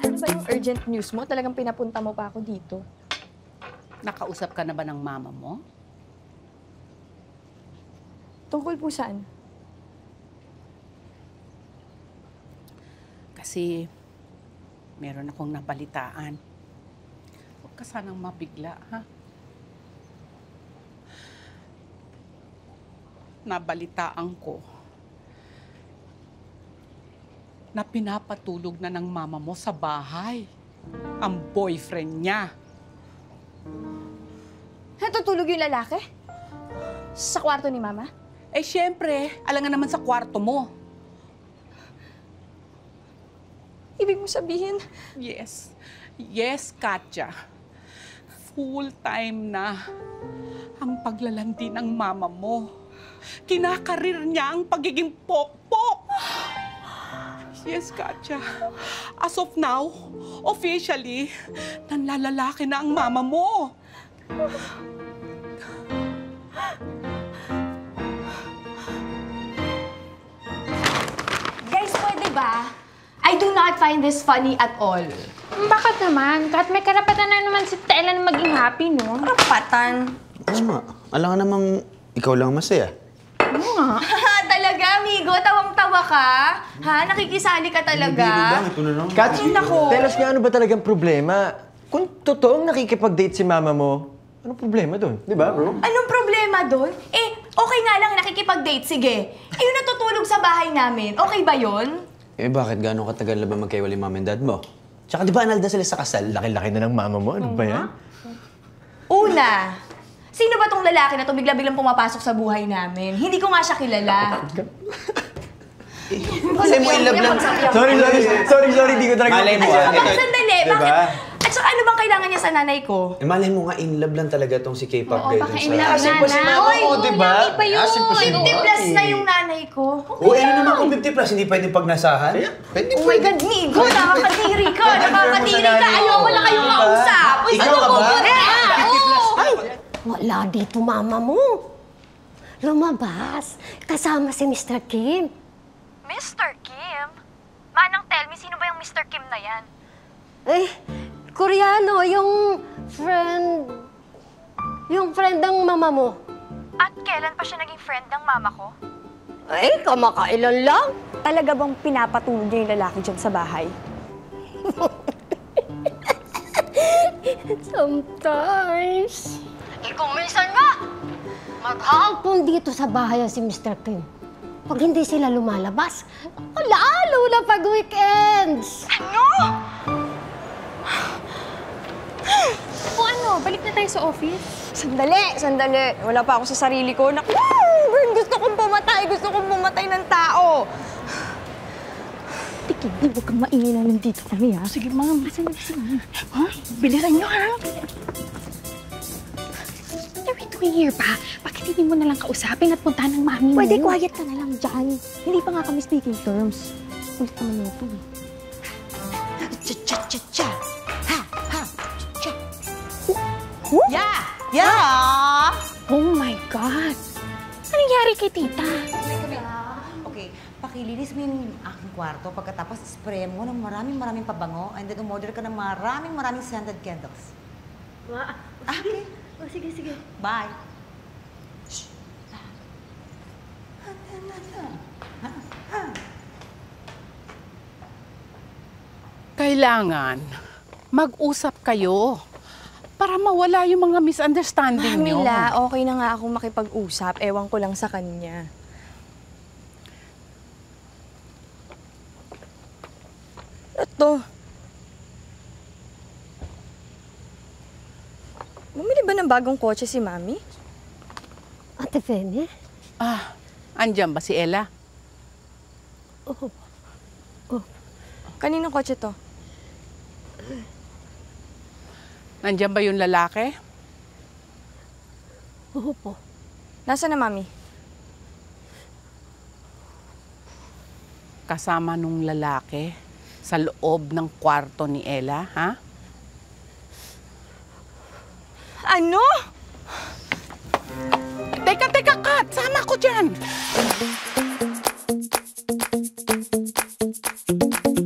Ano ba yung urgent news mo? Talagang pinapunta mo pa ako dito. Nakausap ka na ba ng mama mo? Tungkol po saan? Kasi meron akong nabalitaan. Huwag ka sanang mabigla, ha? Nabalitaan ko na pinapatulog na ng mama mo sa bahay ang boyfriend niya. Natutulog yung lalaki? Sa kwarto ni Mama? Eh, syempre, alangan naman sa kwarto mo. Ibig mo sabihin? Yes. Yes, Katya. Full-time na ang paglalandi ng mama mo. Kinakarir niya ang pagiging pokpok. Yes, Katya. As of now, officially, nanlalalaki na ang mama mo. Guys, pwede ba? I do not find this funny at all. Bakit naman? Kahit may karapatan na naman si Tela na maging happy, no? Karapatan? Oo nga. Alam ka namang ikaw lang masaya. Oo nga. Talaga, amigo? Tawang-tawa ka? Ha? Nakikisali ka talaga? Ito na lang. Kat, tell us nga ano ba talagang problema? Kung totoong nakikipag-date si mama mo, anong problema doon? Di ba, bro? Anong problema doon? Eh, okay nga lang nakikipag-date, sige. Eh, yung natutulog sa bahay namin, okay ba yun? Eh, bakit gano'ng katagal na ba magkaiwalay mama and dad mo? Tsaka di ba analda sila sa kasal? Laki-laki na ng mama mo. Ano ba yan? Una, sino ba tong lalaki na to bigla-biglang pumapasok sa buhay namin? Hindi ko nga siya kilala. Kasi mo in love lang. Sorry, di ko talaga. Malay mo, At saka, ito. sandali, Diba? bakit? At saka, ano bang kailangan niya sa nanay ko? Eh, malay mo nga in love lang talaga tong si K-pop Oo, girl. baka dun in sa- love na na. Oy, diba? Iba yun. 50 plus na yung nanay ko. O, ano naman kung 50 plus, hindi pwede pagnasahan? Pwede, Oh my God, Nigo! Nakakadiri ka! Nakakadiri ka! Ayoko na kayong mausap! Uy, Ikaw ka ba? Ay! Wala dito mama mo. Lumabas. Kasama si Mr. Kim. Mr. Kim? Manang tell me, sino ba yung Mr. Kim na yan? Eh, Koreano, yung friend ng mama mo. At kailan pa siya naging friend ng mama ko? Eh, kamakailan lang. Talaga bang pinapatulog niya yung lalaki dyan sa bahay? Sometimes. Eh, kung minsan nga, maghapon dito sa bahay si Mr. Kim. Pag hindi sila lumalabas, lalo na pag weekends. Ano? O ano, balik na tayo sa office? Sandali. Wala pa ako sa sarili ko. Burn, gusto kong pumatay ng tao. Tiki, huwag kang maingay na nandito kami, ha? Sige, ma'am. Asan na si ma'am? Ha? Bilisan niyo, ha? What are we doing here pa? Bakit hindi mo nalang kausapin at puntahan ng mami mo? Pwede quiet ka na lang dyan. Hindi pa nga kami speaking terms. Ulit naman ito eh. Cha-cha-cha-cha. Ha, ha, cha. Yeah! Oh my God! Anong nangyari kay tita? Okay, pakilinis mo yung aking kwarto. Pagkatapos, spray mo ng maraming pabango and then umorder ka ng maraming scented candles. Okay. Oh, sige. Bye. Kailangan mag-usap kayo para mawala yung mga misunderstanding nyo. Mila, okay na nga ako makipag-usap. Ewan ko lang sa kanya. Ito. Bumili ba ng bagong kotse si Mami? Ate Fene? Andyan ba si Ella? Oh. Kaninong kotse to? Nandyan ba yung lalaki? Oo po. Nasaan na, Mami? Kasama nung lalaki sa loob ng kwarto ni Ella, ha? Ano? Teka, Kat! Sama ko dyan! Kim.